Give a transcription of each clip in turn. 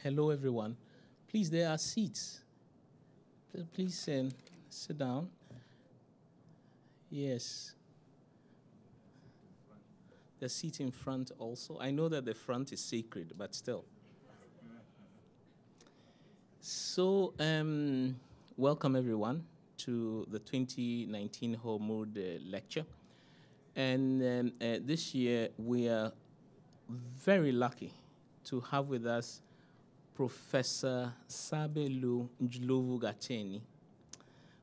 Hello, everyone. Please, there are seats. Please sit down. Yes. There's seats in front also. I know that the front is sacred, but still. So, welcome everyone to the 2019 Hormuud Lecture. And this year we are very lucky to have with us Professor Sabelo Ndlovu-Gatsheni,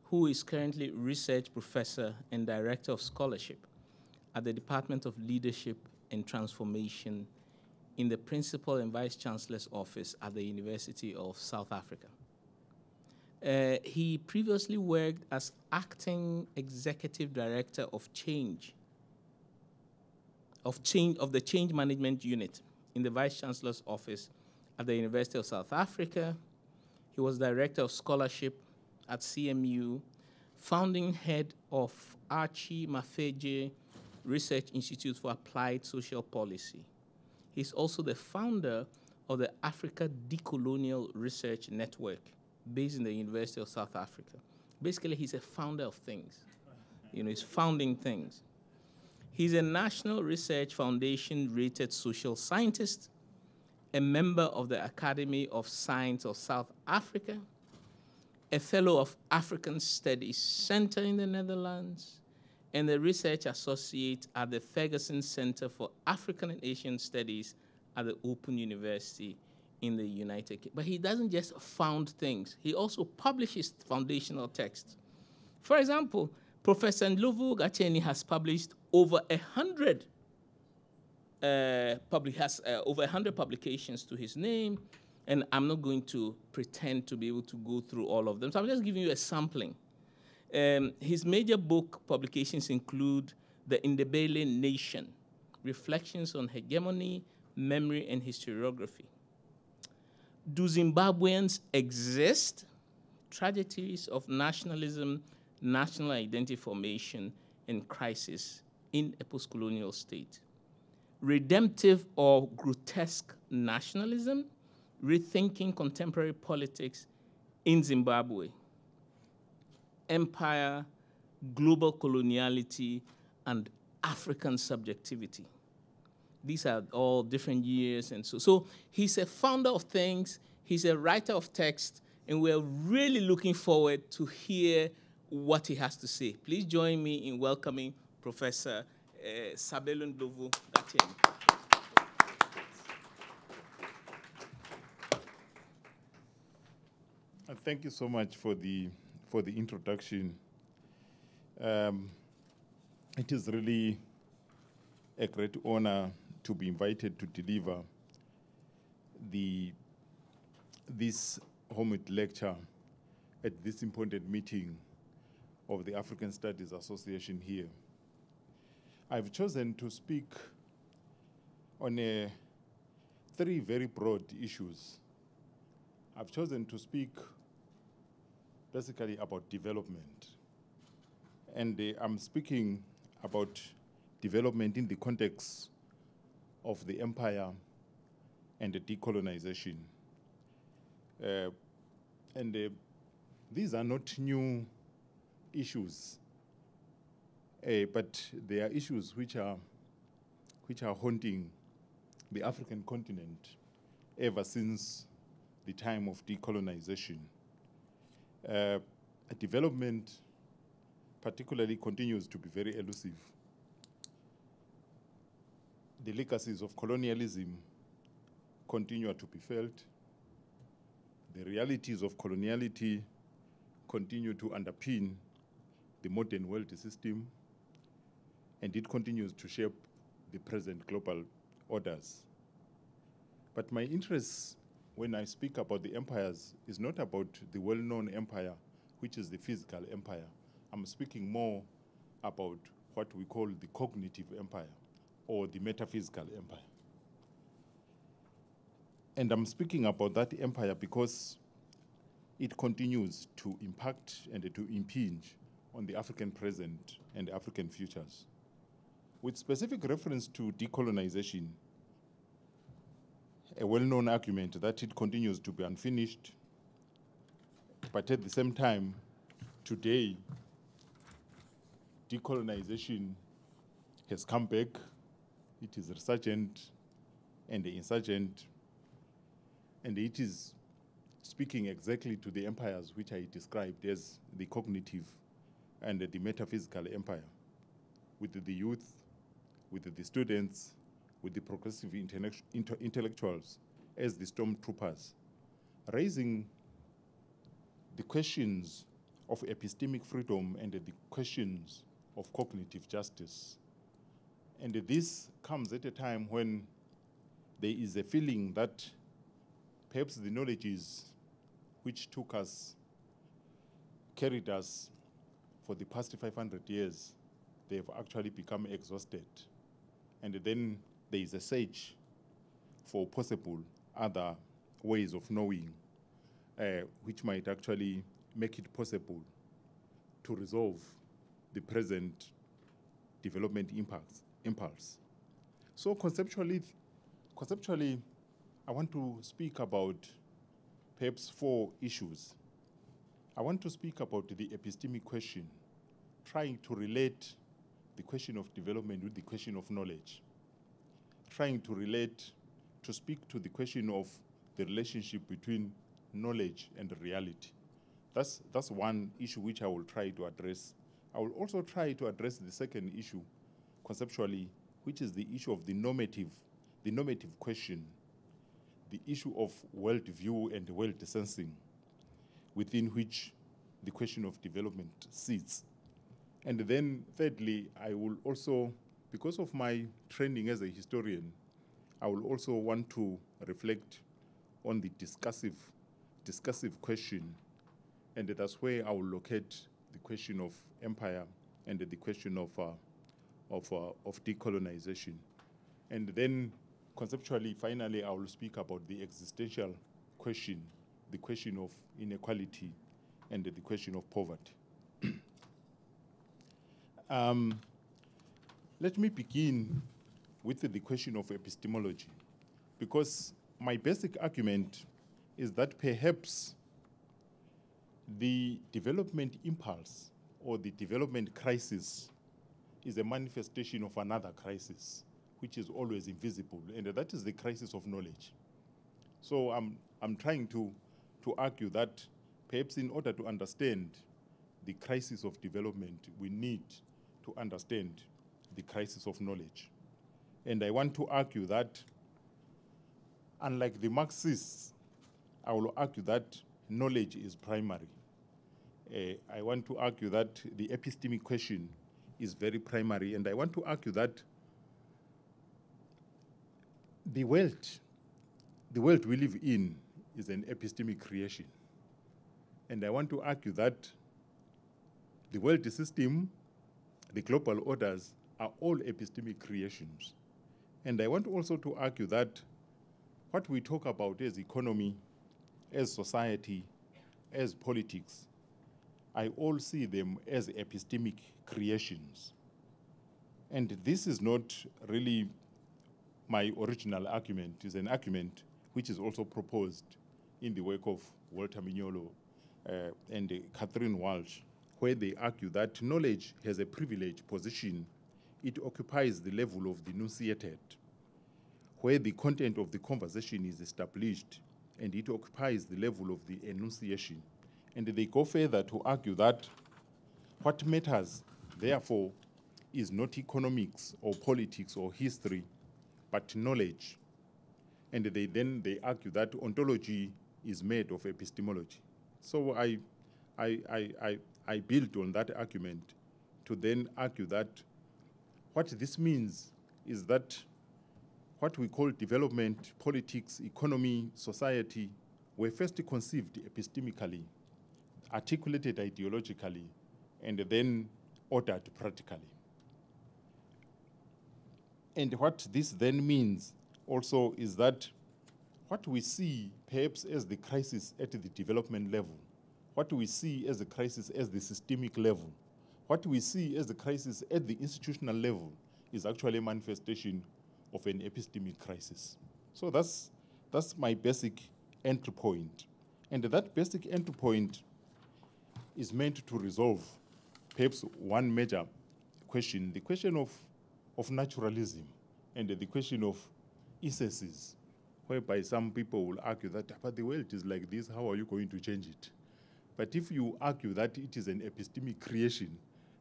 who is currently Research Professor and Director of Scholarship at the Department of Leadership and Transformation in the Principal and Vice-Chancellor's Office at the University of South Africa. He previously worked as Acting Executive Director of the Change Management Unit in the Vice-Chancellor's Office at the University of South Africa. He was Director of Scholarship at CMU, founding head of Archie Mafeje Research Institute for Applied Social Policy. He's also the founder of the Africa Decolonial Research Network based in the University of South Africa. Basically, he's a founder of things. He's founding things. He's a National Research Foundation rated social scientist, a member of the Academy of Science of South Africa, a fellow of African Studies Center in the Netherlands, and a research associate at the Ferguson Center for African and Asian Studies at the Open University in the United Kingdom. But he doesn't just found things. He also publishes foundational texts. For example, Professor Ndlovu-Gatsheni has published over 100 publications to his name, and I'm not going to pretend to be able to go through all of them. So I'm just giving you a sampling. His major book publications include The Ndebele Nation, Reflections on Hegemony, Memory, and Historiography. Do Zimbabweans Exist? Tragedies of Nationalism, National Identity Formation, and Crisis in a Post-Colonial State. Redemptive or Grotesque Nationalism, Rethinking Contemporary Politics in Zimbabwe. Empire, Global Coloniality, and African Subjectivity. These are all different years, and so he's a founder of things, he's a writer of text, and we're really looking forward to hear what he has to say. Please join me in welcoming Professor Sabelo Ndlovu-Gatsheni. Thank you so much for the introduction. It is really a great honor to be invited to deliver this Hormuud Lecture at this important meeting of the African Studies Association here. I've chosen to speak on three very broad issues. I've chosen to speak basically about development. And I'm speaking about development in the context of the empire and the decolonization. These are not new issues, but they are issues which are haunting the African continent ever since the time of decolonization. Development particularly continues to be very elusive. The legacies of colonialism continue to be felt. The realities of coloniality continue to underpin the modern world system, and it continues to shape the present global orders. But my interest when I speak about the empires is not about the well-known empire, which is the physical empire. I'm speaking more about what we call the cognitive empire or the metaphysical empire. And I'm speaking about that empire because it continues to impact and to impinge on the African present and African futures. With specific reference to decolonization, a well-known argument that it continues to be unfinished, but at the same time, today, decolonization has come back. It is resurgent and insurgent, and it is speaking exactly to the empires which I described as the cognitive and the metaphysical empire, with the youth, with the students, with the progressive intellectuals as the stormtroopers, raising the questions of epistemic freedom and the questions of cognitive justice. And this comes at a time when there is a feeling that perhaps the knowledges which carried us for the past 500 years, they have actually become exhausted. And then there is a search for possible other ways of knowing, which might actually make it possible to resolve the present development impulse. So conceptually, I want to speak about perhaps 4 issues. I want to speak about the epistemic question, trying to relate the question of development with the question of knowledge, trying to speak to the question of the relationship between knowledge and reality. That's one issue which I will try to address. I will also try to address the second issue conceptually, which is the issue of the normative question, the issue of worldview and world sensing, within which the question of development sits. And then thirdly, I will also, because of my training as a historian, I will also want to reflect on the discursive question, and that's where I will locate the question of empire and the question of decolonization. And then conceptually, finally, I will speak about the existential question, the question of inequality, and the question of poverty. Let me begin with the question of epistemology, because my basic argument is that perhaps the development impulse or the development crisis is a manifestation of another crisis, which is always invisible, and that is the crisis of knowledge. So I'm trying to argue that perhaps in order to understand the crisis of development, we need to understand the crisis of knowledge. And I want to argue that, unlike the Marxists, I will argue that knowledge is primary. I want to argue that the epistemic question is very primary, and I want to argue that the world we live in is an epistemic creation. And I want to argue that the world system, the global orders, are all epistemic creations. And I want also to argue that what we talk about as economy, as society, as politics, I all see them as epistemic creations. And this is not really my original argument. It's an argument which is also proposed in the work of Walter Mignolo and Catherine Walsh, where they argue that knowledge has a privileged position. It occupies the level of the enunciated, where the content of the conversation is established, and it occupies the level of the enunciation. And they go further to argue that what matters, therefore, is not economics or politics or history, but knowledge. And they argue that ontology is made of epistemology. So I build on that argument to then argue that what this means is that what we call development, politics, economy, society, were first conceived epistemically, articulated ideologically, and then ordered practically. And what this then means also is that what we see perhaps as the crisis at the development level, what we see as the crisis at the systemic level, what we see as the crisis at the institutional level is actually a manifestation of an epistemic crisis. So that's That's my basic entry point. And that basic entry point is meant to resolve perhaps one major question, the question of naturalism and the question of incesses, whereby some people will argue that, but the world is like this, how are you going to change it? But if you argue that it is an epistemic creation,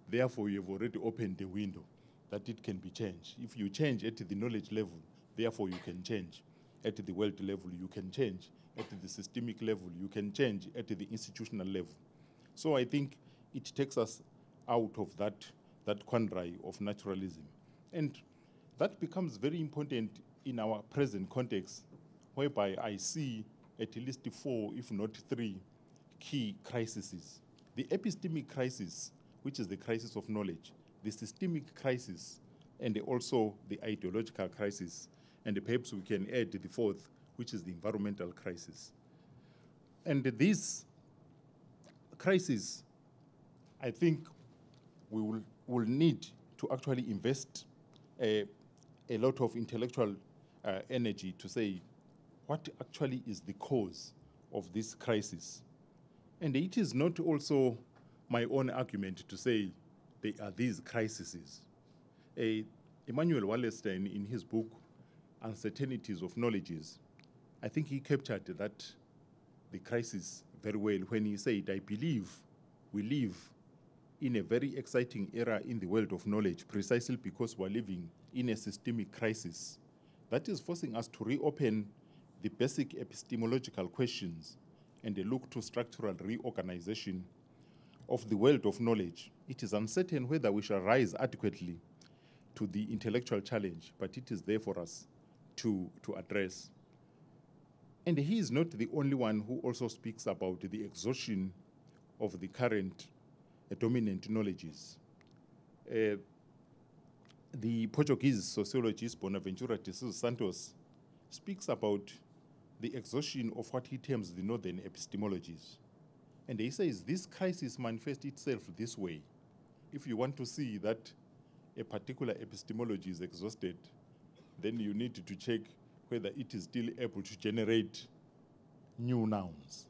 therefore you have already opened the window that it can be changed. If you change at the knowledge level, therefore you can change. At the world level, you can change. At the systemic level, you can change. At the institutional level. So I think it takes us out of that quandary of naturalism. And that becomes very important in our present context, whereby I see at least 4, if not 3, key crises. The epistemic crisis, which is the crisis of knowledge, the systemic crisis, and also the ideological crisis. And perhaps we can add the 4th, which is the environmental crisis. And this crisis, I think we will need to actually invest a lot of intellectual energy to say what actually is the cause of this crisis. And it is not also my own argument to say they are these crises. Emmanuel Wallerstein, in his book, Uncertainties of Knowledges, I think he captured the crisis very well when he said, I believe we live in a very exciting era in the world of knowledge precisely because we're living in a systemic crisis that is forcing us to reopen the basic epistemological questions and look to structural reorganization of the world of knowledge. It is uncertain whether we shall rise adequately to the intellectual challenge, but it is there for us to address. And he is not the only one who also speaks about the exhaustion of the current dominant knowledges. The Portuguese sociologist Bonaventura de Sousa Santos speaks about the exhaustion of what he terms the northern epistemologies. And he says this crisis manifests itself this way. If you want to see that a particular epistemology is exhausted, then you need to check whether it is still able to generate new nouns.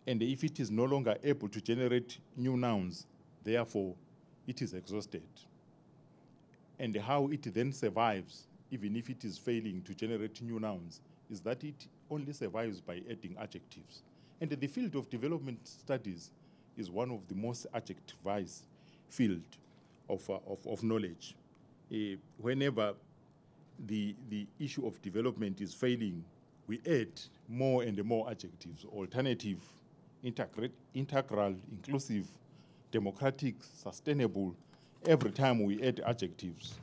And if it is no longer able to generate new nouns, therefore it is exhausted. And how it then survives, even if it is failing to generate new nouns, is that it only survives by adding adjectives. And the field of development studies is one of the most adjectivized field of knowledge. Whenever the issue of development is failing, we add more and more adjectives: alternative, integral, inclusive, democratic, sustainable. Every time we add adjectives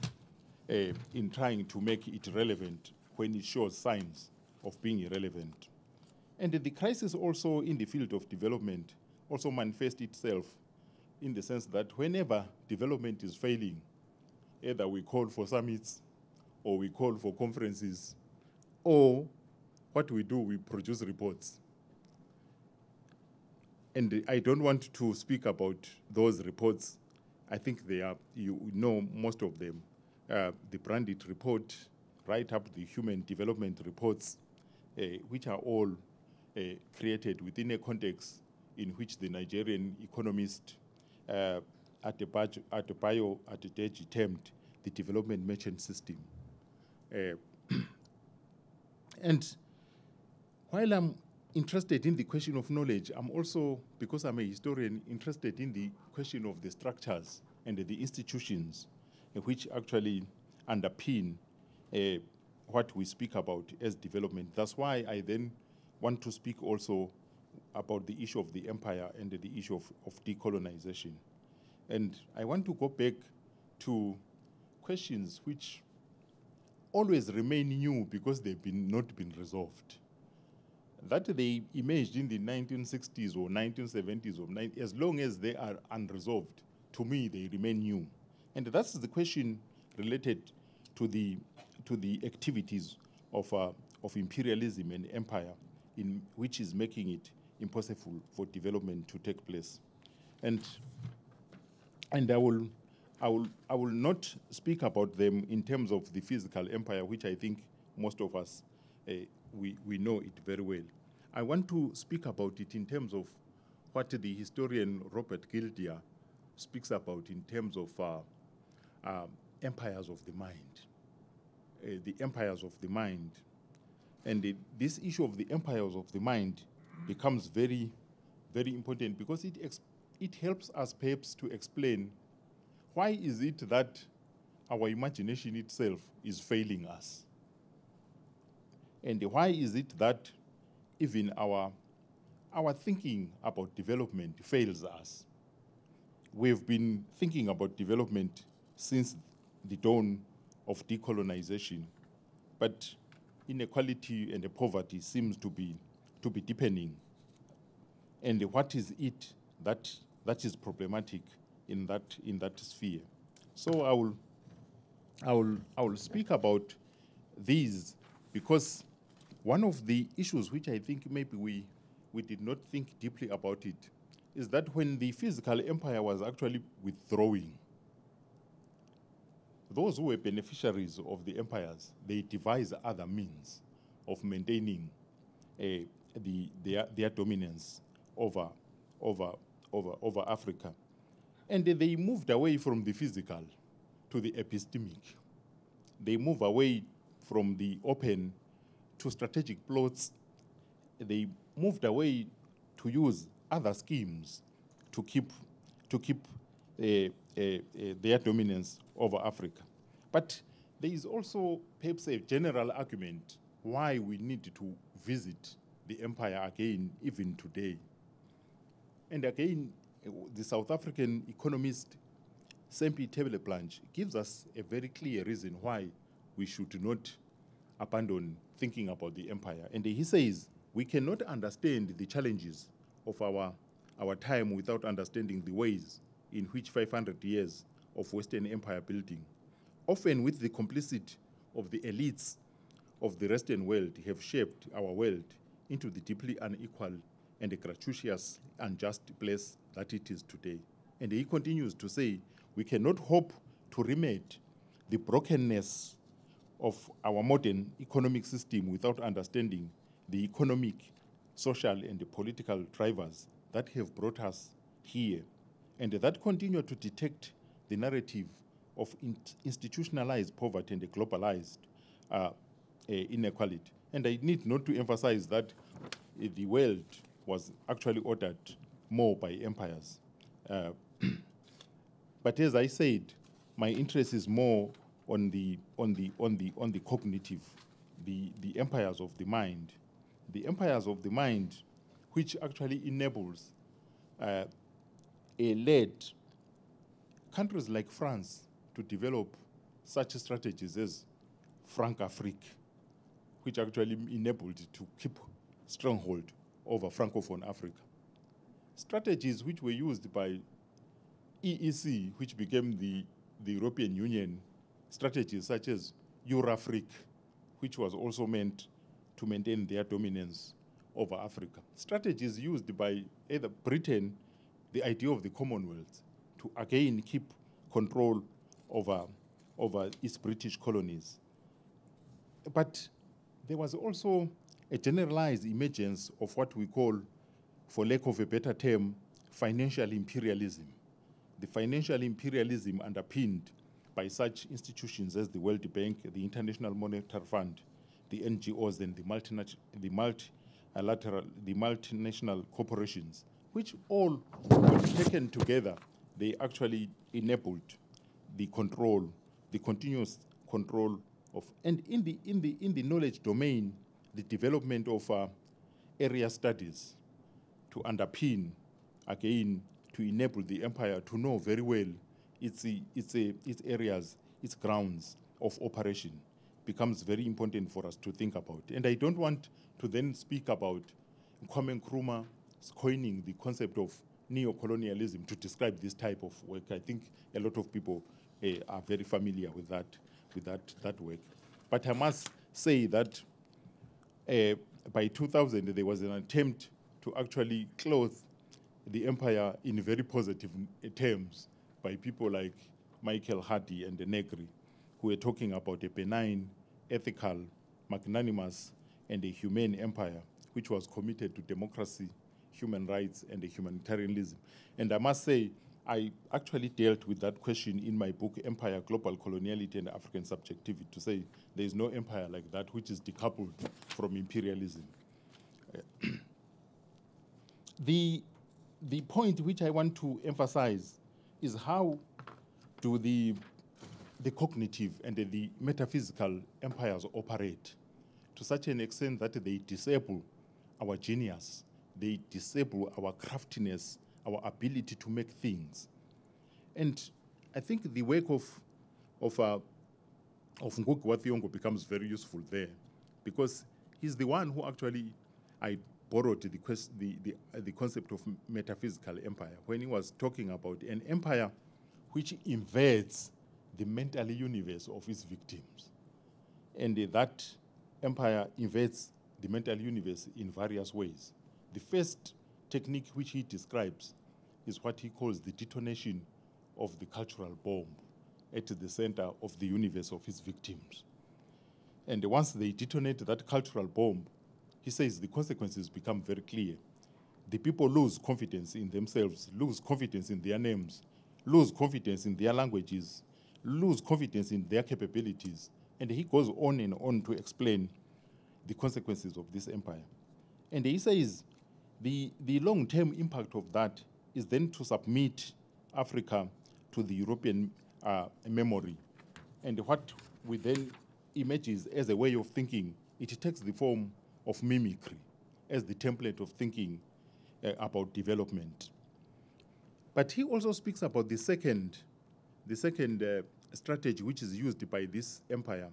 in trying to make it relevant when it shows signs of being irrelevant. And the crisis also in the field of development also manifests itself in the sense that whenever development is failing, either we call for summits or we call for conferences, or what we do, we produce reports. And I don't want to speak about those reports. I think they are, you know most of them. The Brandit report, right up the human development reports, which are all created within a context in which the Nigerian economist Adebayo Adedeji termed the development merchant system. And while I'm interested in the question of knowledge, I'm also, because I'm a historian, interested in the question of the structures and the institutions which actually underpin what we speak about as development. That's why I then want to speak also about the issue of the empire and the issue of decolonization. And I want to go back to questions which always remain new because they've not been resolved. That they emerged in the 1960s or 1970s or as long as they are unresolved, to me they remain new. And that's the question related to the activities of imperialism and empire, in which is making it impossible for development to take place. And I will not speak about them in terms of the physical empire, which I think most of us, we know it very well. I want to speak about it in terms of what the historian Robert Gildia speaks about in terms of empires of the mind. The empires of the mind. And this issue of the empires of the mind becomes very, very important because it helps us perhaps to explain why is it that our imagination itself is failing us? And why is it that even our thinking about development fails us? We've been thinking about development since the dawn of decolonization, but inequality and poverty seems to be deepening. And what is it that is problematic in that sphere? So I will speak about these because one of the issues which I think maybe we did not think deeply about it is that when the physical empire was actually withdrawing, those who were beneficiaries of the empires, they devised other means of maintaining their dominance over Africa. And they moved away from the physical to the epistemic. They move away from the open to strategic plots. They moved away to use other schemes to keep their dominance over Africa. But there is also perhaps a general argument why we need to visit the empire again even today. And again, the South African economist Sempi Tebeleblanche gives us a very clear reason why we should not abandon thinking about the empire. And he says, we cannot understand the challenges of our time without understanding the ways in which 500 years of Western empire building, often with the complicity of the elites of the Western world, have shaped our world into the deeply unequal and a gratuitous, unjust place that it is today. And he continues to say, we cannot hope to remedy the brokenness of our modern economic system without understanding the economic, social, and the political drivers that have brought us here, and that continue to detect the narrative of institutionalized poverty and globalized inequality. And I need not to emphasize that the world was actually ordered more by empires. But as I said, my interest is more on the cognitive, the empires of the mind. The empires of the mind, which actually enables led countries like France to develop such strategies as Franc-Afrique, which actually enabled it to keep stronghold over Francophone Africa. Strategies which were used by EEC, which became the European Union, strategies such as Eurafrique, which was also meant to maintain their dominance over Africa. Strategies used by either Britain, the idea of the Commonwealth, to again keep control over its British colonies. But there was also a generalized emergence of what we call, for lack of a better term, financial imperialism. The financial imperialism underpinned by such institutions as the World Bank, the International Monetary Fund, the NGOs, and the multinational corporations, which all, when taken together, they actually enabled the control, the continuous control of, and in the knowledge domain, the development of area studies to underpin, again, to enable the empire to know very well its areas, its grounds of operation becomes very important for us to think about. And I don't want to then speak about Kwame Nkrumah coining the concept of neo-colonialism to describe this type of work. I think a lot of people are very familiar with that work. But I must say that by 2000, there was an attempt to actually clothe the empire in very positive terms by people like Michael Hardy and Negri, who were talking about a benign, ethical, magnanimous, and a humane empire, which was committed to democracy, human rights, and humanitarianism. And I must say, I actually dealt with that question in my book, Empire, Global Coloniality, and African Subjectivity, to say there is no empire like that which is decoupled from imperialism. The point which I want to emphasize is how do the cognitive and the metaphysical empires operate to such an extent that they disable our genius, they disable our craftiness, our ability to make things. And I think the work of Ngugi wa Thiong'o becomes very useful there, because he's the one who actually, I borrowed the concept of metaphysical empire when he was talking about an empire which invades the mental universe of its victims. And that empire invades the mental universe in various ways. The first technique which he describes is what he calls the detonation of the cultural bomb at the center of the universe of his victims. And once they detonate that cultural bomb, he says the consequences become very clear. The people lose confidence in themselves, lose confidence in their names, lose confidence in their languages, lose confidence in their capabilities. And he goes on and on to explain the consequences of this empire. And he says the long-term impact of that is then to submit Africa to the European memory. And what we then emerges as a way of thinking, it takes the form of mimicry as the template of thinking about development. But he also speaks about the second strategy which is used by this empire,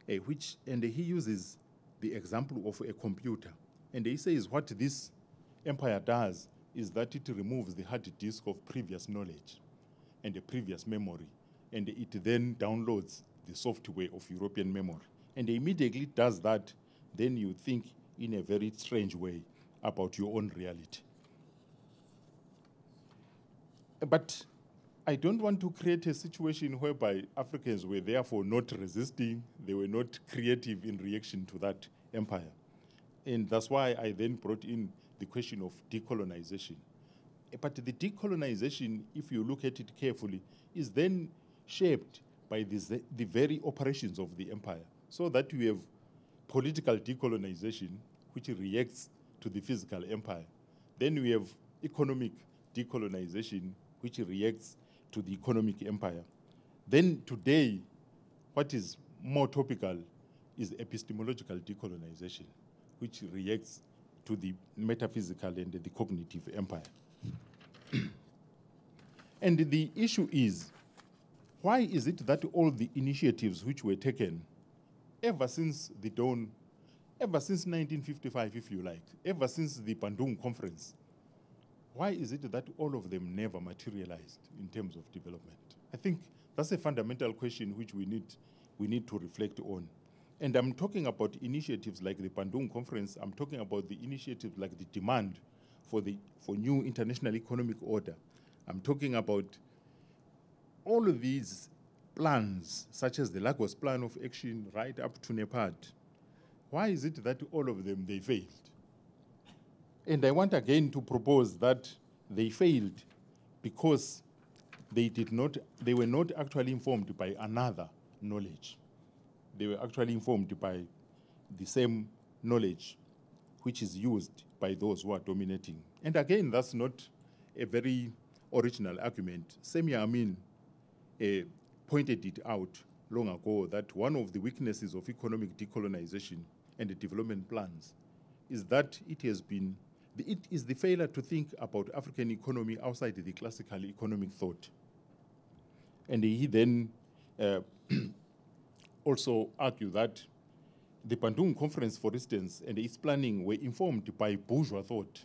and he uses the example of a computer. And he says what this empire does is that it removes the hard disk of previous knowledge and the previous memory, and it then downloads the software of European memory. And immediately does that, then you think in a very strange way about your own reality. But I don't want to create a situation whereby Africans were therefore not resisting, they were not creative in reaction to that empire. And that's why I then brought in the question of decolonization. But the decolonization, if you look at it carefully, is then shaped by the very operations of the empire, so that you have political decolonization, which reacts to the physical empire. Then we have economic decolonization, which reacts to the economic empire. Then today, what is more topical is epistemological decolonization, which reacts to the metaphysical and the cognitive empire. And the issue is, why is it that all the initiatives which were taken ever since the dawn, ever since 1955, if you like, ever since the Bandung Conference, why is it that all of them never materialized in terms of development? I think that's a fundamental question which we need to reflect on. And I'm talking about initiatives like the Bandung Conference. I'm talking about the initiatives like the demand for new international economic order. I'm talking about all of these plans, such as the Lagos Plan of Action, right up to NEPAD. Why is it that all of them, they failed? And I want again to propose that they failed because they were not actually informed by another knowledge. They were actually informed by the same knowledge which is used by those who are dominating. And again, that's not a very original argument. Semir Amin pointed it out long ago that one of the weaknesses of economic decolonization and the development plans is that it is the failure to think about African economy outside the classical economic thought. And he then also argued that the Bandung Conference, for instance, and its planning were informed by bourgeois thought.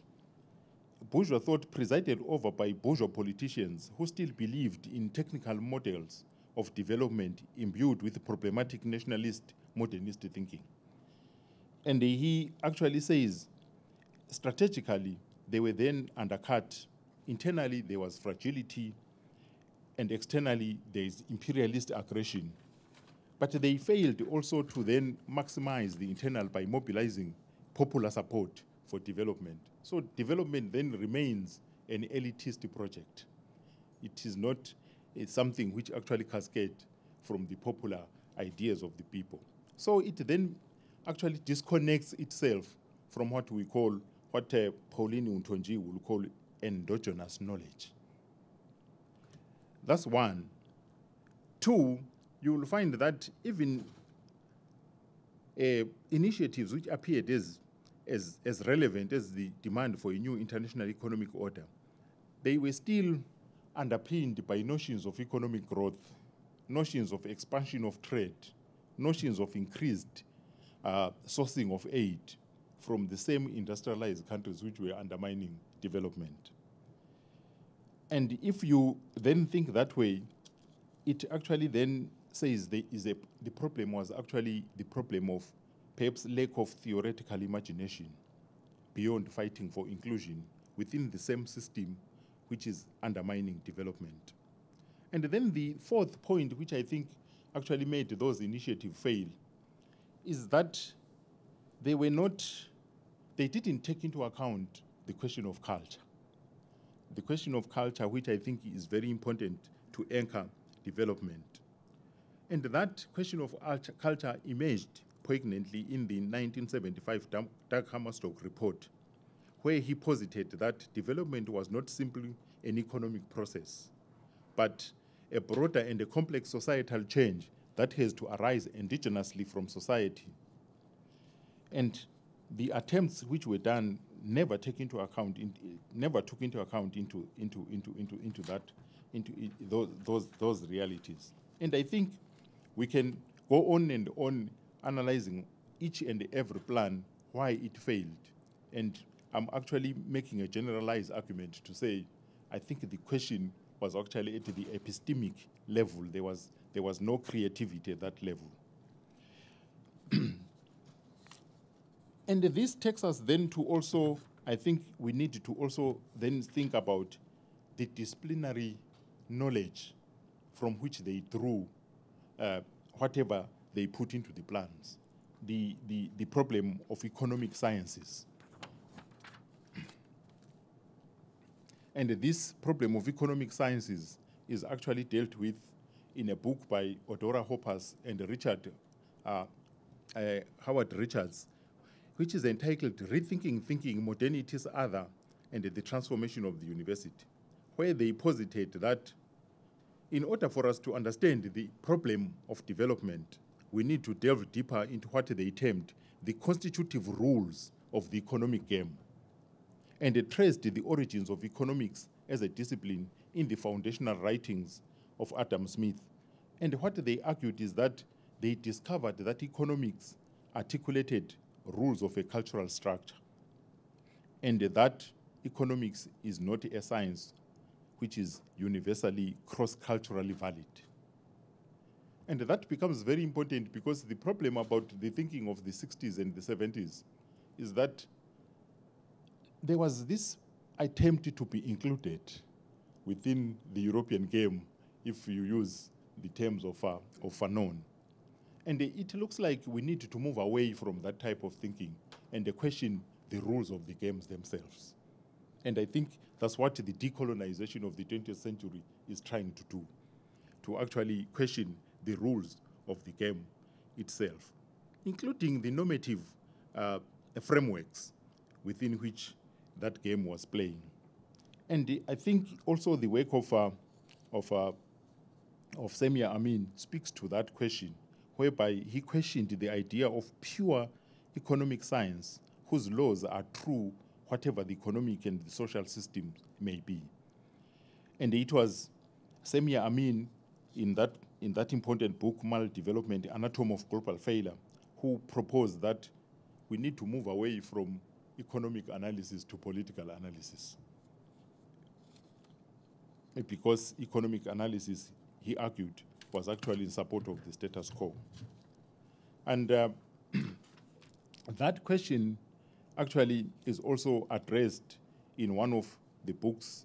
Bourgeois thought presided over by bourgeois politicians who still believed in technical models of development imbued with problematic nationalist modernist thinking. And he actually says, strategically, they were then undercut. Internally, there was fragility, and externally, there is imperialist aggression, But they failed also to then maximize the internal by mobilizing popular support for development. So development then remains an elitist project. It is not something which actually cascades from the popular ideas of the people. So it then actually disconnects itself from what we call, what Pauline Untonji will call endogenous knowledge. That's one. Two, you will find that even initiatives which appeared as relevant as the demand for a new international economic order, they were still underpinned by notions of economic growth, notions of expansion of trade, notions of increased sourcing of aid from the same industrialized countries which were undermining development. And if you then think that way, it actually then says the problem was actually the problem of perhaps lack of theoretical imagination beyond fighting for inclusion within the same system which is undermining development. And then the fourth point, which I think actually made those initiatives fail, is that they didn't take into account the question of culture. The question of culture, which I think is very important to anchor development. And that question of culture emerged poignantly in the 1975 Dag Hammarskjöld report, where he posited that development was not simply an economic process, but a broader and a complex societal change that has to arise endogenously from society. And the attempts which were done never took into account those realities. And I think we can go on and on analyzing each and every plan, why it failed. And I'm actually making a generalized argument to say, I think the question was actually at the epistemic level. There was no creativity at that level. And this takes us then to also, I think we need to also then think about the disciplinary knowledge from which they drew whatever they put into the plans, the problem of economic sciences. And this problem of economic sciences is actually dealt with in a book by Odora Hoppers and Howard Richards, which is entitled Rethinking Thinking, Modernity's Other and the Transformation of the University, where they posited that in order for us to understand the problem of development, we need to delve deeper into what they termed the constitutive rules of the economic game, and they traced the origins of economics as a discipline in the foundational writings of Adam Smith. And what they argued is that they discovered that economics articulated rules of a cultural structure, and that economics is not a science which is universally cross-culturally valid. And that becomes very important because the problem about the thinking of the 60s and the 70s is that there was this attempt to be included within the European game, if you use the terms of Fanon. And it looks like we need to move away from that type of thinking and question the rules of the games themselves. And I think that's what the decolonization of the 20th century is trying to do, to actually question the rules of the game itself, including the normative frameworks within which that game was playing. And I think also the work of Samir Amin speaks to that question, whereby he questioned the idea of pure economic science whose laws are true whatever the economic and the social system may be. And it was Samir Amin in that important book, Maldevelopment, Anatomy of Global Failure, who proposed that we need to move away from economic analysis to political analysis. Because economic analysis, he argued, was actually in support of the status quo. And that question actually is also addressed in one of the books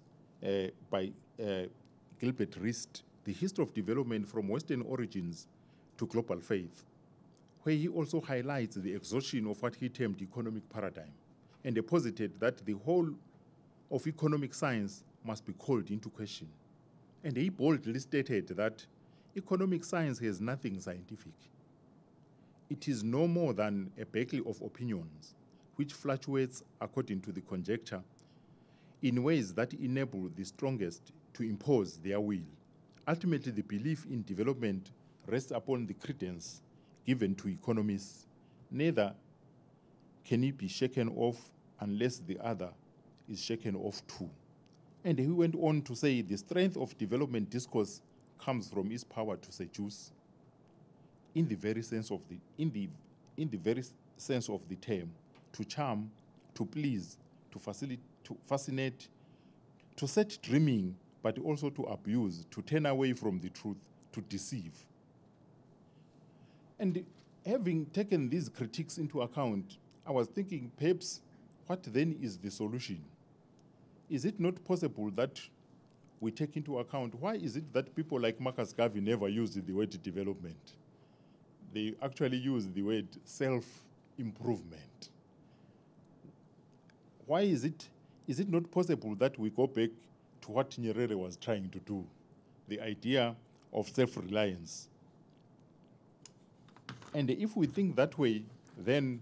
by Gilbert Rist, The History of Development from Western Origins to global faith, where he also highlights the exhaustion of what he termed economic paradigm, and he posited that the whole of economic science must be called into question. And he boldly stated that economic science has nothing scientific. It is no more than a battle of opinions, which fluctuates according to the conjecture in ways that enable the strongest to impose their will. Ultimately, the belief in development rests upon the credence given to economists. Neither can it be shaken off unless the other is shaken off too. And he went on to say the strength of development discourse comes from its power to seduce, in the very sense of the term, to charm, to please, to facilitate, to fascinate, to set dreaming, but also to abuse, to turn away from the truth, to deceive. And having taken these critiques into account, I was thinking, perhaps, what then is the solution? Is it not possible that we take into account, why is it that people like Marcus Garvey never used the word development? They actually use the word self-improvement. Why is it not possible that we go back to what Nyerere was trying to do, the idea of self-reliance? And if we think that way, then,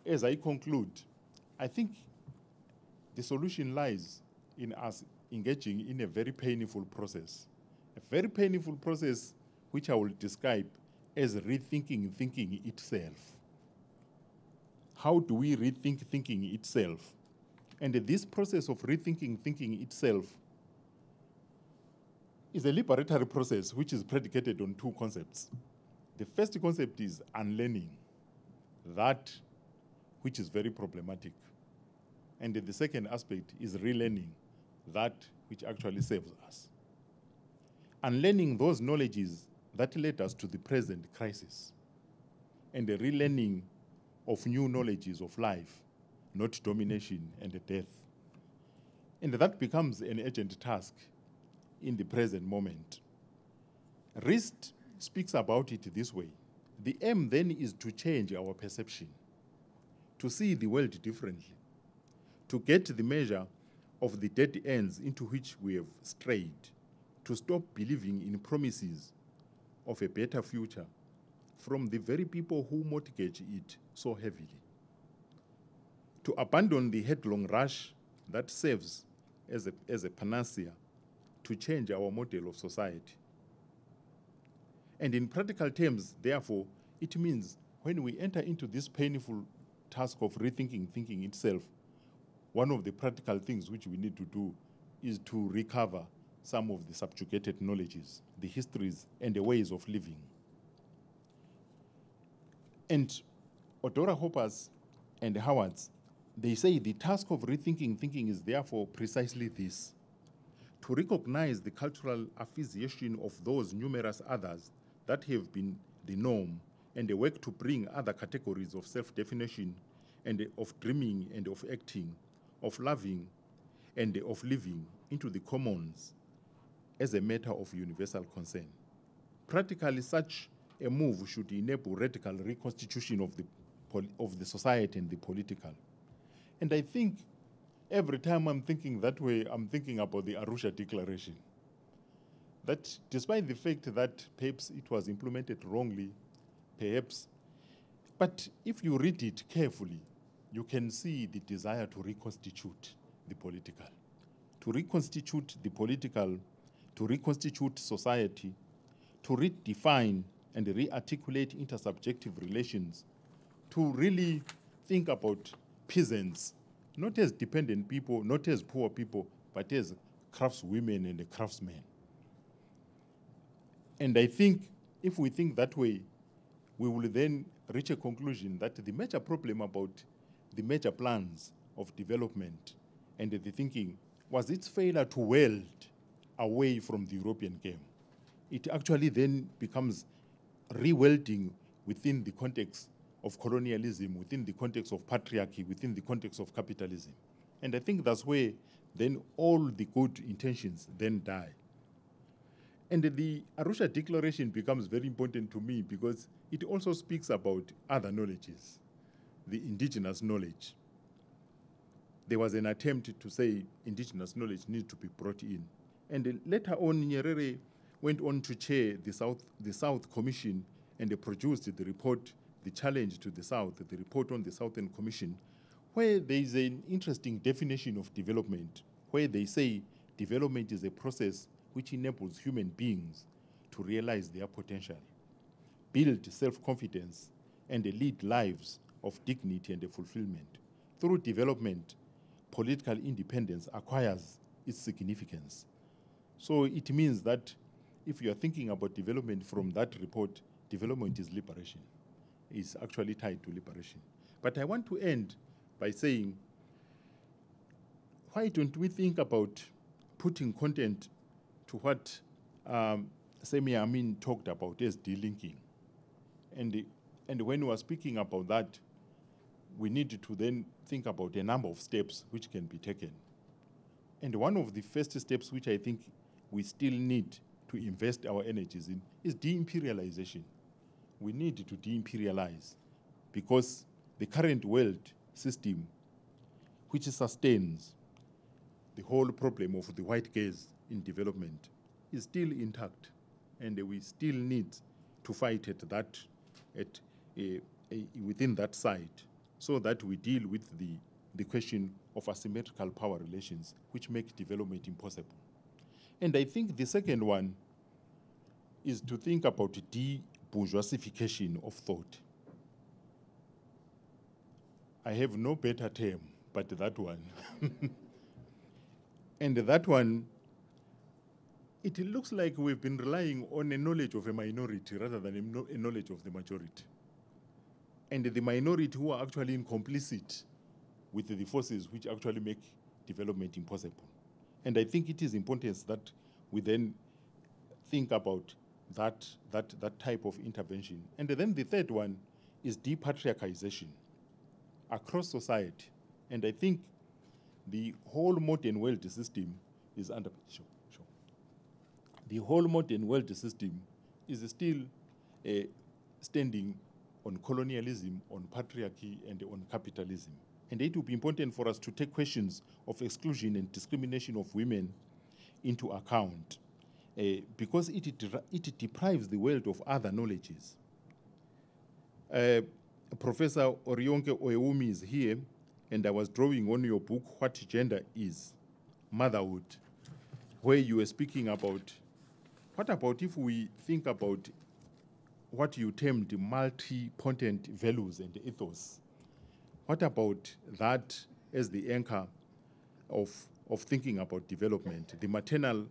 as I conclude, I think the solution lies in us engaging in a very painful process which I will describe as rethinking thinking itself. How do we rethink thinking itself? And this process of rethinking thinking itself is a liberatory process which is predicated on two concepts. The first concept is unlearning, that which is very problematic. And the second aspect is relearning, that which actually serves us. Unlearning those knowledges that led us to the present crisis, and the relearning of new knowledges of life, not domination and death. And that becomes an urgent task in the present moment. Rist speaks about it this way. The aim then is to change our perception, to see the world differently, to get the measure of the dead ends into which we have strayed, to stop believing in promises of a better future from the very people who mortgage it so heavily, to abandon the headlong rush that serves as a panacea to change our model of society. And in practical terms, therefore, it means when we enter into this painful task of rethinking thinking itself, one of the practical things which we need to do is to recover some of the subjugated knowledges, the histories, and the ways of living. And Odora Hoppers and Howards, they say the task of rethinking thinking is therefore precisely this: to recognize the cultural affiliation of those numerous others that have been the norm, and they work to bring other categories of self-definition and of dreaming and of acting, of loving and of living into the commons as a matter of universal concern. Practically, such a move should enable radical reconstitution of the society and the political. And I think every time I'm thinking that way, I'm thinking about the Arusha Declaration. That despite the fact that perhaps it was implemented wrongly, perhaps, but if you read it carefully, you can see the desire to reconstitute the political, to reconstitute the political, to reconstitute society, to redefine and re-articulate intersubjective relations, to really think about peasants, not as dependent people, not as poor people, but as craftswomen and craftsmen. And I think if we think that way, we will then reach a conclusion that the major problem about the major plans of development and the thinking was its failure to weld away from the European game. It actually then becomes re-welding within the context of colonialism, within the context of patriarchy, within the context of capitalism. And I think that's where then all the good intentions then die. And the Arusha Declaration becomes very important to me because it also speaks about other knowledges, the indigenous knowledge. There was an attempt to say indigenous knowledge needs to be brought in. And later on, Nyerere went on to chair the South Commission, and they produced the report, The Challenge to the South, the report on the Southern Commission, where there is an interesting definition of development, where they say development is a process which enables human beings to realize their potential, build self-confidence, and lead lives of dignity and fulfillment. Through development, political independence acquires its significance. So it means that if you are thinking about development from that report, development is liberation. It's actually tied to liberation. But I want to end by saying, why don't we think about putting content to what Semi Amin talked about as delinking? And when we are speaking about that, we need to then think about a number of steps which can be taken. And one of the first steps which I think we still need to invest our energies in is de-imperialization. We need to de-imperialize because the current world system, which sustains the whole problem of the white gaze in development, is still intact, and we still need to fight within that side, so that we deal with the question of asymmetrical power relations, which make development impossible. And I think the second one is to think about de-bourgeoisification of thought. I have no better term but that one. And that one, it looks like we've been relying on a knowledge of a minority rather than a knowledge of the majority. And the minority who are actually complicit with the forces which actually make development impossible. And I think it is important that we then think about that type of intervention. And then the third one is depatriarchization across society. And I think the whole modern world system is under pressure. The whole modern world system is still standing on colonialism, on patriarchy, and on capitalism. And it will be important for us to take questions of exclusion and discrimination of women into account because it deprives the world of other knowledges. Professor Orionke Oewumi is here, and I was drawing on your book, What Gender Is, Motherhood, where you were speaking about, what about if we think about what you termed multi-potent values and ethos? What about that as the anchor of thinking about development, the maternal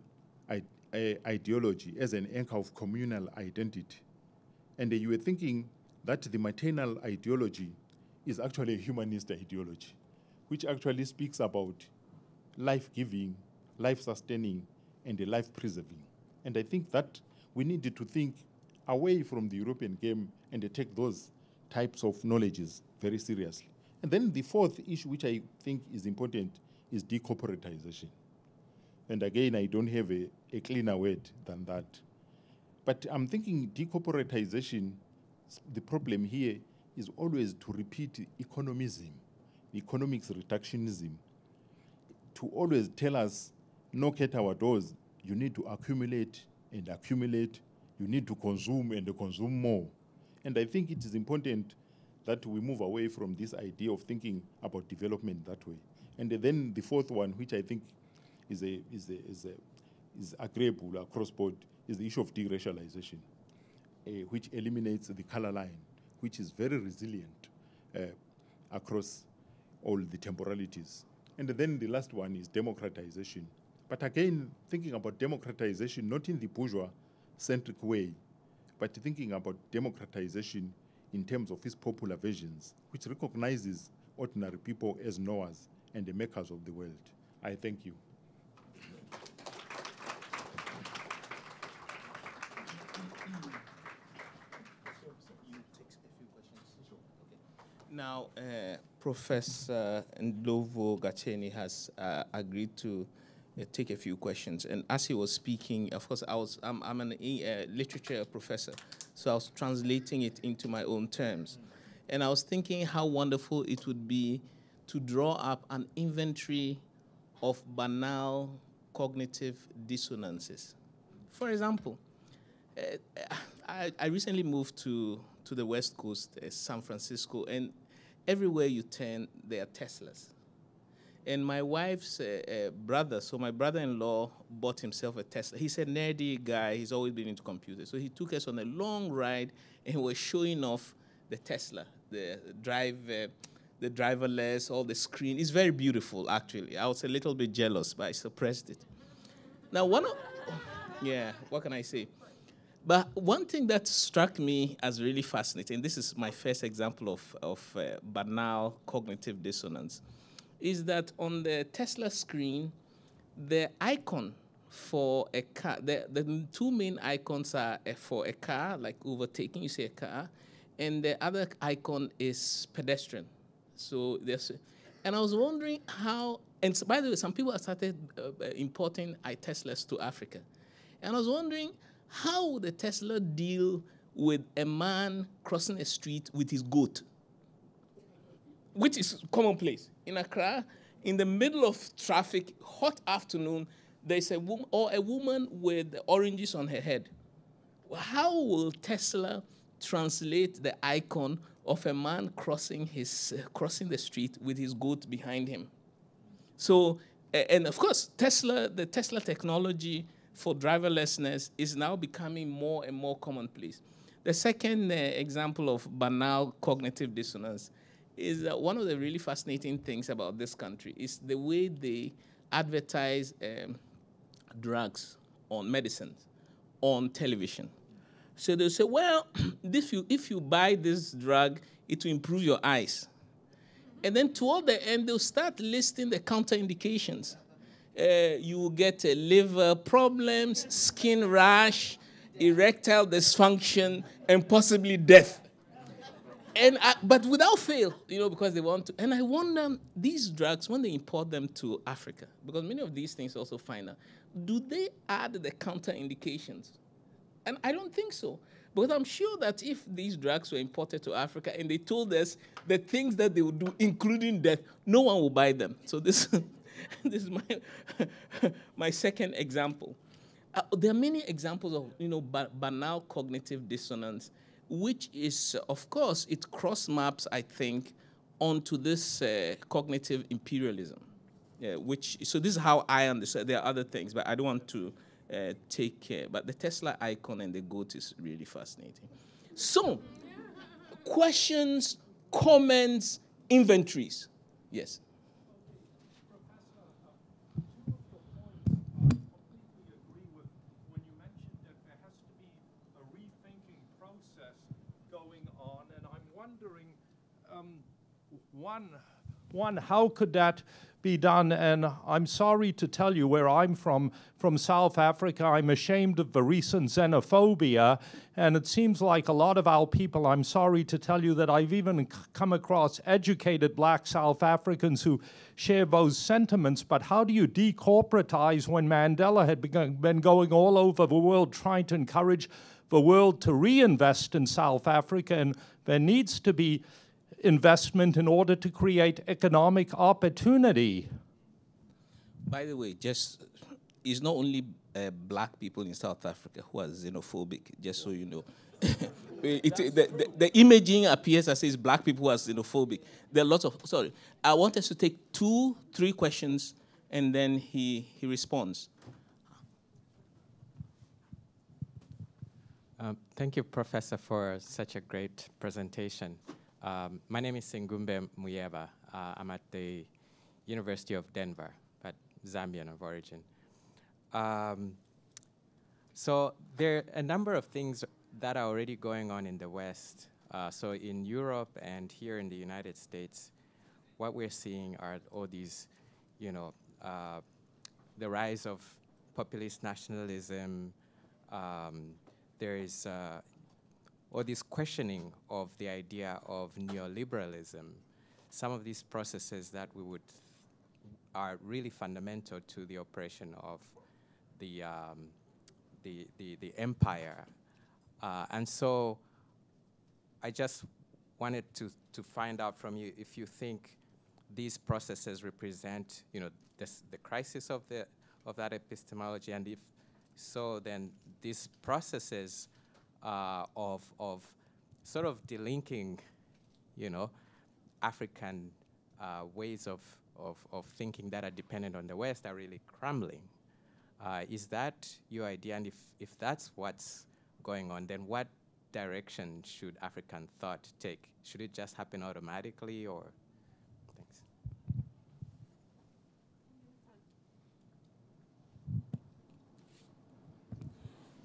ideology as an anchor of communal identity? And you were thinking that the maternal ideology is actually a humanist ideology, which actually speaks about life-giving, life-sustaining, and life-preserving. And I think that we need to think away from the European game and take those types of knowledges very seriously. And then the fourth issue, which I think is important, is decorporatization. And again, I don't have a cleaner word than that. But I'm thinking decorporatization, the problem here is always to repeat economism, economics reductionism, to always tell us, knock at our doors, you need to accumulate and accumulate, you need to consume and consume more. And I think it is important that we move away from this idea of thinking about development that way. And then the fourth one, which I think is agreeable across board, is the issue of deracialization, which eliminates the color line, which is very resilient across all the temporalities. And then the last one is democratization. But again, thinking about democratization, not in the bourgeois-centric way, but thinking about democratization in terms of its popular versions, which recognizes ordinary people as knowers and the makers of the world. I thank you. Now, Professor Ndlovu-Gatsheni has agreed to take a few questions. And as he was speaking, of course, I'm an literature professor, so I was translating it into my own terms. And I was thinking how wonderful it would be to draw up an inventory of banal cognitive dissonances. For example, I recently moved to the West Coast, San Francisco, and everywhere you turn, there are Teslas. And my wife's brother, so my brother-in-law bought himself a Tesla. He's a nerdy guy. He's always been into computers. So he took us on a long ride, and he was showing off the Tesla, the driverless, all the screen. It's very beautiful, actually. I was a little bit jealous, but I suppressed it. Now, what can I say? But one thing that struck me as really fascinating, this is my first example of banal cognitive dissonance, is that on the Tesla screen, the icon for a car, the two main icons are for a car, like overtaking, you see a car, and the other icon is pedestrian. So and I was wondering how, and by the way, some people have started importing Teslas to Africa. And I was wondering, how would a Tesla deal with a man crossing a street with his goat? Which is commonplace. In Accra, in the middle of traffic, hot afternoon, there's a woman with oranges on her head. How will Tesla translate the icon of a man crossing the street with his goat behind him? So, and of course, the Tesla technology for driverlessness is now becoming more and more commonplace. The second example of banal cognitive dissonance is that one of the really fascinating things about this country is the way they advertise drugs on medicines on television. So they'll say, well, if you buy this drug, it will improve your eyes. And then toward the end, they'll start listing the counterindications. You will get liver problems, skin rash, erectile dysfunction, and possibly death. But without fail, because they want to. And I wonder, these drugs, when they import them to Africa, because many of these things also find out, do they add the counterindications? And I don't think so. But I'm sure that if these drugs were imported to Africa and they told us the things that they would do, including death, no one will buy them. So this is my second example. There are many examples of banal cognitive dissonance, which is, of course, it cross-maps, I think, onto this cognitive imperialism. So this is how I understand. There are other things, but I don't want to take care. But the Tesla icon and the goat is really fascinating. So, questions, comments, inventories. Yes. One, how could that be done? And I'm sorry to tell you where I'm from South Africa. I'm ashamed of the recent xenophobia, and it seems like a lot of our people, I'm sorry to tell you that I've even come across educated black South Africans who share those sentiments, but how do you decorporatize when Mandela had been going all over the world trying to encourage the world to reinvest in South Africa, and there needs to be investment in order to create economic opportunity? By the way, it's not only black people in South Africa who are xenophobic, just so you know. The imaging appears as if black people who are xenophobic. There are lots of, I want us to take 2-3 questions, and then he responds. Thank you, Professor, for such a great presentation. My name is Sengumbe Muyeba. I'm at the University of Denver, but Zambian of origin. So there are a number of things that are already going on in the West. So in Europe and here in the United States, what we're seeing are all these, the rise of populist nationalism. There is or this questioning of the idea of neoliberalism, some of these processes that we would are really fundamental to the operation of the empire. And so I just wanted to find out from you if you think these processes represent, the crisis of that epistemology, and if so, then these processes of sort of delinking, African ways of thinking that are dependent on the West are really crumbling. Is that your idea? And if that's what's going on, then what direction should African thought take? Should it just happen automatically, or? Thanks.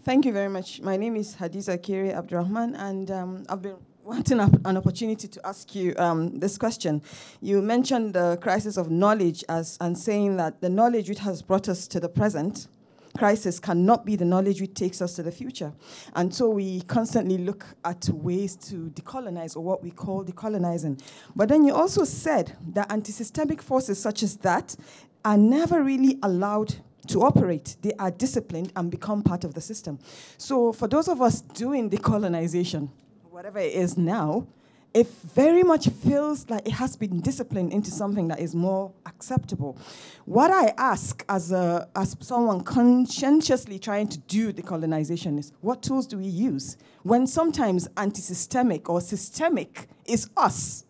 Thank you very much. My name is Hadiza Kiri Abdurrahman, and I've been wanting an opportunity to ask you this question. You mentioned the crisis of knowledge and saying that the knowledge which has brought us to the present crisis cannot be the knowledge which takes us to the future. And so we constantly look at ways to decolonize, or what we call decolonizing. But then you also said that anti-systemic forces such as that are never really allowed to operate. They are disciplined and become part of the system. So for those of us doing decolonization, whatever it is now, it very much feels like it has been disciplined into something that is more acceptable. What I ask as someone conscientiously trying to do decolonization is, what tools do we use when sometimes anti-systemic or systemic is us?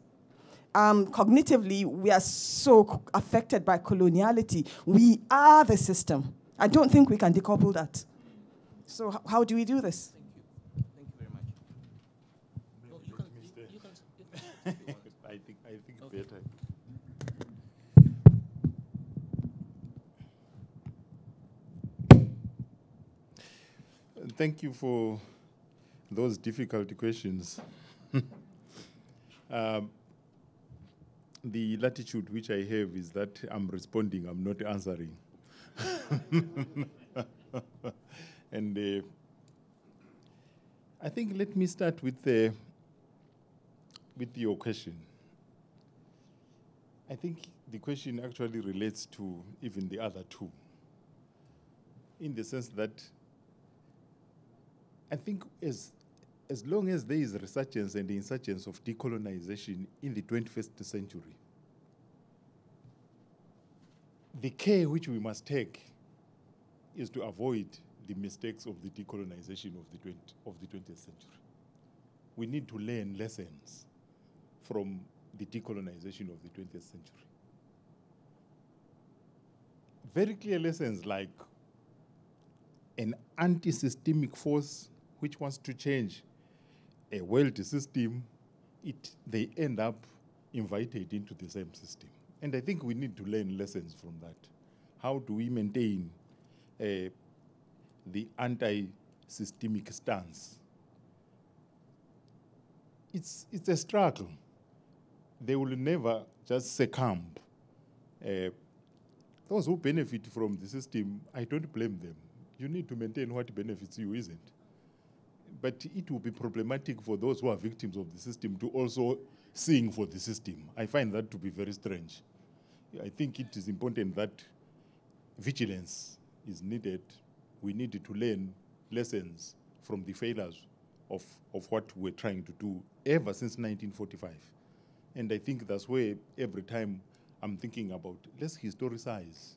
Cognitively, we are so affected by coloniality. We are the system. I don't think we can decouple that. So how do we do this? I think okay. Better. Thank you for those difficult questions. The latitude which I have is that I'm responding, I'm not answering. And I think let me start with your question. I think the question actually relates to even the other two, in the sense that I think as long as there is resurgence and the insurgence of decolonization in the 21st century, the care which we must take is to avoid the mistakes of the decolonization of the 20th century. We need to learn lessons from the decolonization of the 20th century. Very clear lessons like an anti-systemic force which wants to change a world system, they end up invited into the same system. And I think we need to learn lessons from that. How do we maintain the anti-systemic stance? It's a struggle. They will never just succumb. Those who benefit from the system, I don't blame them. You need to maintain what benefits you, isn't? But it will be problematic for those who are victims of the system to also sing for the system. I find that to be very strange. I think it is important that vigilance is needed. We need to learn lessons from the failures of what we're trying to do ever since 1945. And I think that's where every time I'm thinking about, let's historicize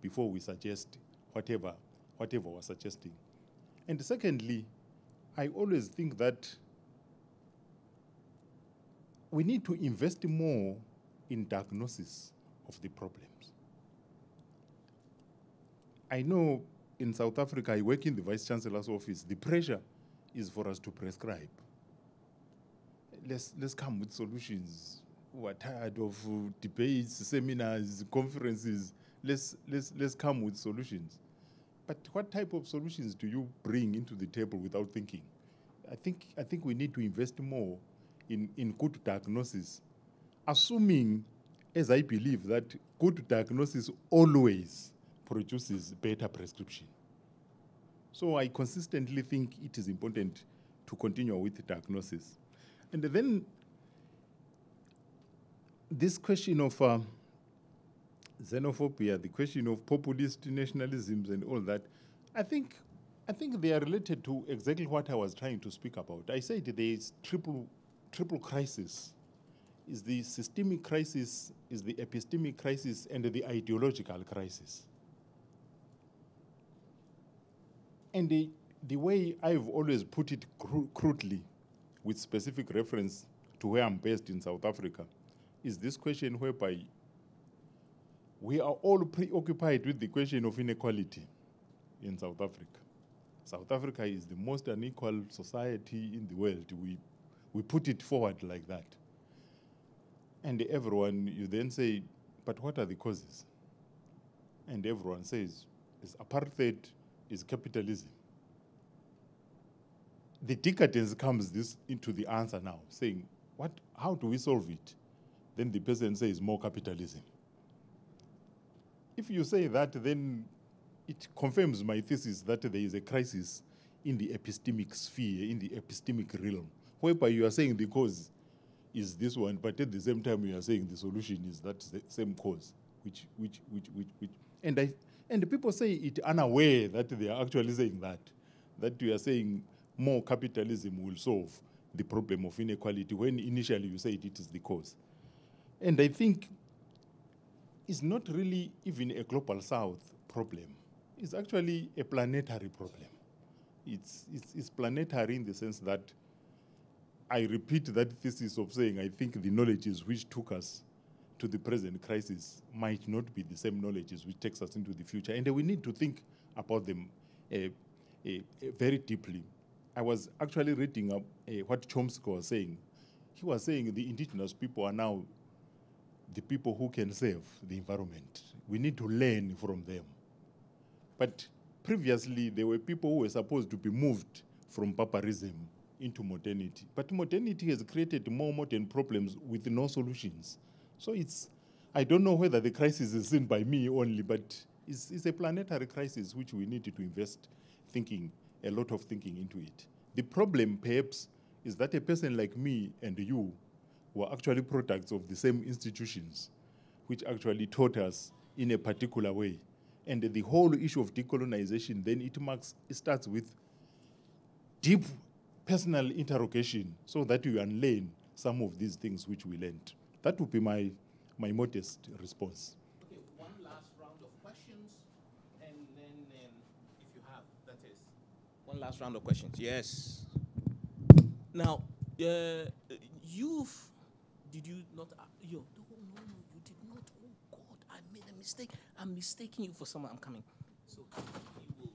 before we suggest whatever we're suggesting. And secondly, I always think that we need to invest more in diagnosis of the problems. I know in South Africa, I work in the Vice-Chancellor's office. The pressure is for us to prescribe. Let's come with solutions. We're tired of debates, seminars, conferences. Let's come with solutions. But what type of solutions do you bring into the table without thinking? I think we need to invest more in good diagnosis, assuming, as I believe, that good diagnosis always produces better prescription. So I consistently think it is important to continue with the diagnosis. And then this question of xenophobia, the question of populist nationalisms and all that, I think they are related to exactly what I was trying to speak about. I said there is triple crisis. Is the systemic crisis, is the epistemic crisis, and the ideological crisis. And the way I've always put it crudely, with specific reference to where I'm based in South Africa, is this question whereby we are all preoccupied with the question of inequality in South Africa. South Africa is the most unequal society in the world. We put it forward like that. And everyone, you then say, but what are the causes? And everyone says, it's apartheid, is capitalism. The decadence comes into the answer now, saying, how do we solve it? Then the person says more capitalism. If you say that, then it confirms my thesis that there is a crisis in the epistemic sphere, in the epistemic realm, whereby you are saying the cause is this one, but at the same time you are saying the solution is that same cause, and the people say it unaware that they are actually saying that you are saying more capitalism will solve the problem of inequality when initially you said it is the cause. And I think it's not really even a global south problem. It's actually a planetary problem. It's planetary in the sense that I repeat that thesis of saying I think the knowledges which took us to the present crisis might not be the same knowledges which takes us into the future. And we need to think about them very deeply. I was actually reading what Chomsky was saying. He was saying the indigenous people are now the people who can save the environment. We need to learn from them. But previously, there were people who were supposed to be moved from barbarism into modernity. But modernity has created more modern problems with no solutions. So I don't know whether the crisis is seen by me only, but it's a planetary crisis which we need to invest a lot of thinking into it. The problem, perhaps, is that a person like me and you were actually products of the same institutions which actually taught us in a particular way. And the whole issue of decolonization, then it starts with deep personal interrogation so that you unlearn some of these things which we learned. That would be my modest response. Okay, one last round of questions, and then if you have, that is. One last round of questions, yes. Now, did you not, no, you did not, oh God, I made a mistake. I'm mistaking you for someone, I'm coming. So you will,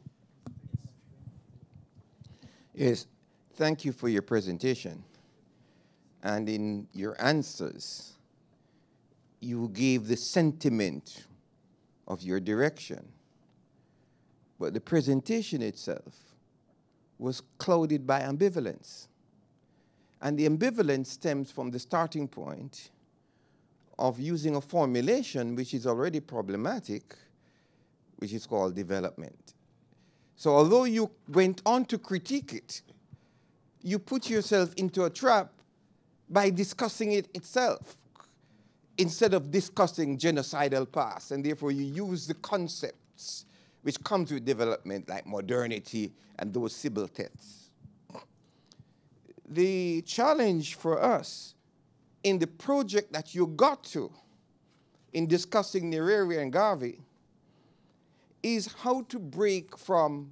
yes, thank you for your presentation. And in your answers, you gave the sentiment of your direction. But the presentation itself was clouded by ambivalence. And the ambivalence stems from the starting point of using a formulation which is already problematic, which is called development. So although you went on to critique it, you put yourself into a trap by discussing it itself instead of discussing genocidal past, and therefore you use the concepts which comes with development like modernity and those Sybil texts. The challenge for us in the project that you got to in discussing Nyerere and Garvey is how to break from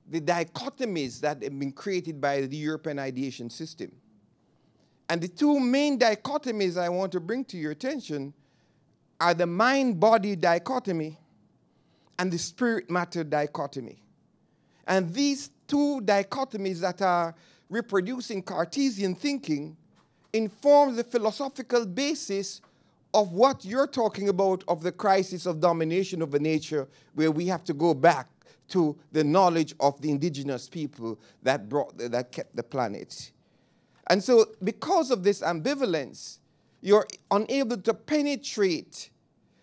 the dichotomies that have been created by the European ideation system. And the two main dichotomies I want to bring to your attention are the mind-body dichotomy and the spirit-matter dichotomy. And these two dichotomies that are reproducing Cartesian thinking inform the philosophical basis of what you're talking about of the crisis of domination over nature, where we have to go back to the knowledge of the indigenous people that kept the planet. And so because of this ambivalence, you're unable to penetrate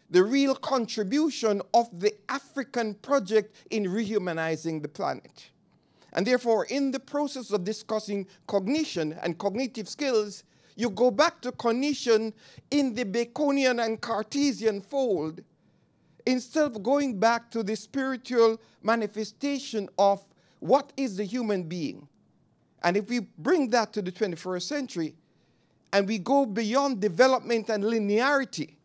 the real contribution of the African project in rehumanizing the planet. And therefore, in the process of discussing cognition and cognitive skills, you go back to cognition in the Baconian and Cartesian fold instead of going back to the spiritual manifestation of what is the human being. And if we bring that to the 21st century, and we go beyond development and linearity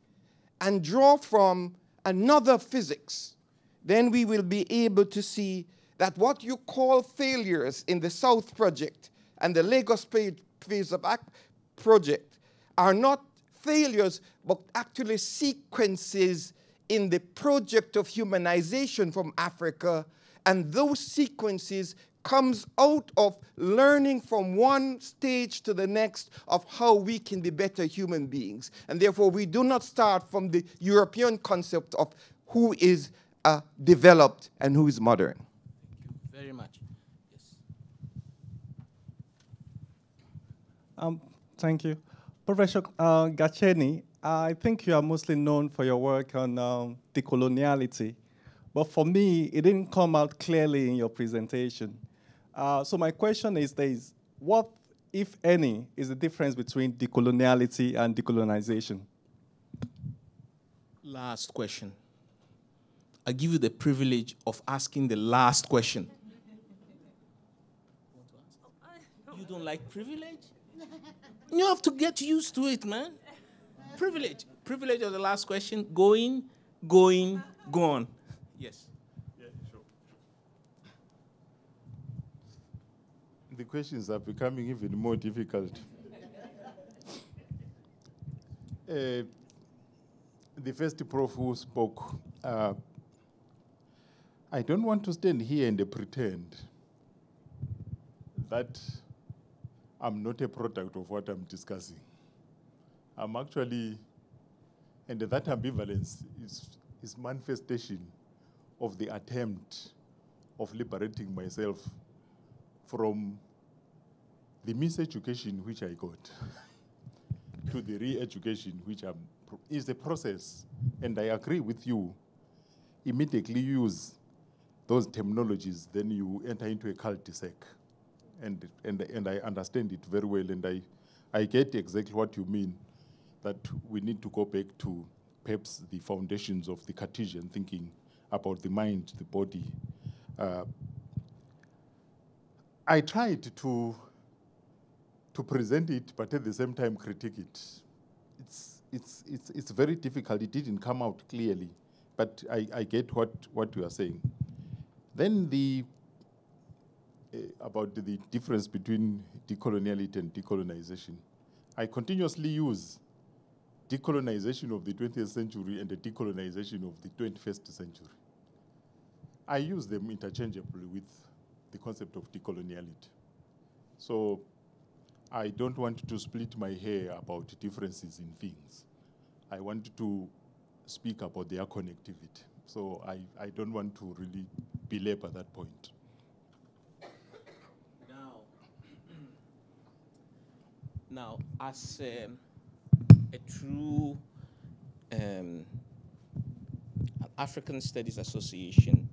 and draw from another physics, then we will be able to see that what you call failures in the South Project and the Lagos Phase of Act project are not failures, but actually sequences in the project of humanization from Africa, and those sequences comes out of learning from one stage to the next of how we can be better human beings. And therefore, we do not start from the European concept of who is developed and who is modern. Thank you very much. Yes. Thank you. Professor Gatsheni, I think you are mostly known for your work on decoloniality. But for me, it didn't come out clearly in your presentation. So my question is this: what, if any, is the difference between decoloniality and decolonization? Last question. I give you the privilege of asking the last question. You don't like privilege? You have to get used to it, man. Privilege. Privilege of the last question. Going, gone. Yes. Yeah, sure. The questions are becoming even more difficult. The first prof who spoke, I don't want to stand here and pretend that I'm not a product of what I'm discussing. I'm actually, and that ambivalence is manifestation of the attempt of liberating myself from the miseducation which I got to the re-education which is the process. And I agree with you. Immediately use those terminologies, then you enter into a cul-de-sac. And I understand it very well, and I get exactly what you mean, that we need to go back to perhaps the foundations of the Cartesian thinking about the mind, the body. I tried to present it, but at the same time critique it. It's very difficult. It didn't come out clearly, but I get what you are saying. Then about the difference between decoloniality and decolonization. I continuously use decolonization of the 20th century and the decolonization of the 21st century. I use them interchangeably with the concept of decoloniality. So I don't want to split my hair about differences in things. I want to speak about their connectivity. So I don't want to really belabor that point. Now, as a true African Studies Association,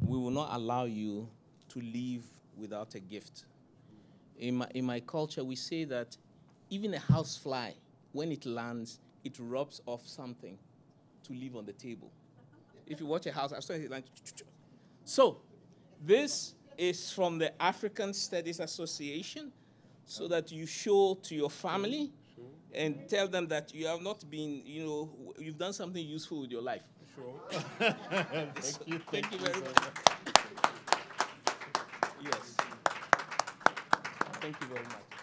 we will not allow you to leave without a gift. In my culture, we say that even a housefly, when it lands, it rubs off something to leave on the table. If you watch a house, I've started like, so this is from the African Studies Association, so that you show to your family and tell them that you have not been, you've done something useful with your life. Sure. Thank you very much. Yes. Thank you very much.